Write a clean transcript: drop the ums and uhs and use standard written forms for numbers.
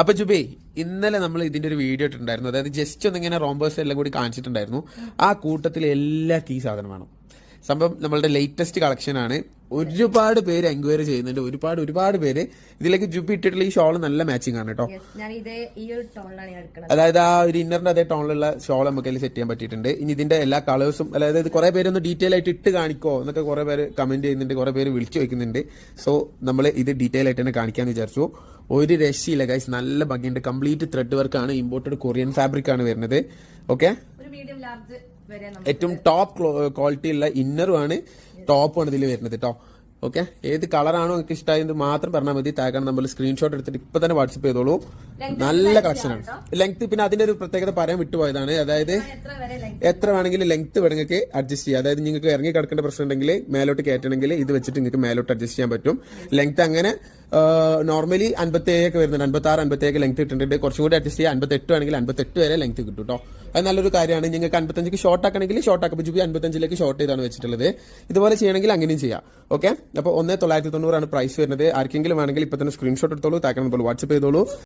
അപ്പൊ ജുബേ, ഇന്നലെ നമ്മൾ ഇതിന്റെ ഒരു വീഡിയോ ഇട്ടിട്ടുണ്ടായിരുന്നു. അതായത് ജസ്റ്റ് ഒന്നിങ്ങനെ റോംബേഴ്സ് എല്ലാം കൂടി കാണിച്ചിട്ടുണ്ടായിരുന്നു. ആ കൂട്ടത്തിൽ എല്ലാവർക്കും ഈ സാധനം വേണം. സംഭവം നമ്മളുടെ ലേറ്റസ്റ്റ് കളക്ഷൻ ആണ്. ഒരുപാട് പേര് എൻക്വയറി ചെയ്യുന്നുണ്ട്. ഒരുപാട് പേര് ഇതിലേക്ക് ജുബി ഇട്ടിട്ടുള്ള ഈ ഷോൾ നല്ല മാച്ചിങ് ആണ് കേട്ടോ. അതായത് ആ ഒരു ഇന്നറിന്റെ അതേ ടോണിലുള്ള ഷോൾ നമുക്ക് അതിൽ സെറ്റ് ചെയ്യാൻ പറ്റിയിട്ടുണ്ട്. ഇനി ഇതിന്റെ എല്ലാ കളേഴ്സും, അതായത് കുറെ പേരൊന്ന് ഡീറ്റെയിൽ ആയിട്ട് ഇട്ട് കാണിക്കോ എന്നൊക്കെ കുറെ പേര് കമന്റ് ചെയ്യുന്നുണ്ട്, കുറെ പേര് വിളിച്ചു വയ്ക്കുന്നുണ്ട്. സോ നമ്മൾ ഇത് ഡീറ്റെയിൽ ആയിട്ട് തന്നെ കാണിക്കാന്ന് വിചാരിച്ചു. ഒരു രക്ഷയില്ല ഗൈസ്, നല്ല ഭംഗിയുണ്ട്. കംപ്ലീറ്റ് ത്രെഡ് വർക്ക് ആണ്, ഇമ്പോർട്ടഡ് കൊറിയൻ ഫാബ്രിക് ആണ് വരുന്നത്. ഓക്കെ, ഏറ്റവും ടോപ്പ് ക്വാളിറ്റി ഉള്ള ഇന്നറും ആണ്, ടോപ്പാണ് ഇതിൽ വരുന്നത് കേട്ടോ. ഓക്കെ, ഏത് കളറാണോ നിങ്ങൾക്ക് ഇഷ്ടമായത് മാത്രം പറഞ്ഞാൽ മതി. താഴെ നമ്മൾ സ്ക്രീൻഷോട്ട് എടുത്തിട്ട് ഇപ്പൊ തന്നെ വാട്സ്ആപ്പ് ചെയ്തോളൂ. നല്ല കളക്ഷനാണ്. ലെങ്ത് പിന്നെ അതിന്റെ ഒരു പ്രത്യേകത പറയാൻ വിട്ടുപോയതാണ്. അതായത് എത്ര വേണമെങ്കിലും ലെങ്ത് വേണമെങ്കിൽ അഡ്ജസ്റ്റ് ചെയ്യാം. അതായത് നിങ്ങൾക്ക് ഇറങ്ങി കിടക്കേണ്ട പ്രശ്നം ഉണ്ടെങ്കിൽ, മേലോട്ട് കയറ്റണമെങ്കിൽ ഇത് വെച്ചിട്ട് നിങ്ങൾക്ക് മേലോട്ട് അഡ്ജസ്റ്റ് ചെയ്യാൻ പറ്റും. ലെങ്ത് അങ്ങനെ നോർമലി 57 ഒക്കെ വരുന്നുണ്ട്, 56, 57 ലെങ്ത് ഇട്ടിട്ടുണ്ട്. കുറച്ചും കൂടി അഡ്ജസ്റ്റ് ചെയ്യാം. 58 ആണെങ്കിൽ 58 വരെ ലെങ്ത് കിട്ടും കേട്ടോ. അത് നല്ലൊരു കാര്യമാണ്. നിങ്ങൾക്ക് 55 ഷോർട്ട് ആക്കണമെങ്കിൽ ഷോർട്ട് ആക്കാം. ജുബി 55 ഷോർട്ട് ചെയ്താണ് വെച്ചിട്ടുള്ളത്. ഇതുപോലെ ചെയ്യണമെങ്കിൽ അങ്ങനെയും ചെയ്യാം. ഓക്കെ, അപ്പോൾ 1990 പ്രൈസ് വരുന്നത്. ആർക്കെങ്കിലും വേണമെങ്കിൽ ഇപ്പൊ തന്നെ സ്ക്രീൻഷോട്ട് എടുത്തോളൂ, താഴെ വാട്സ്ആപ്പ് ചെയ്തോളൂ.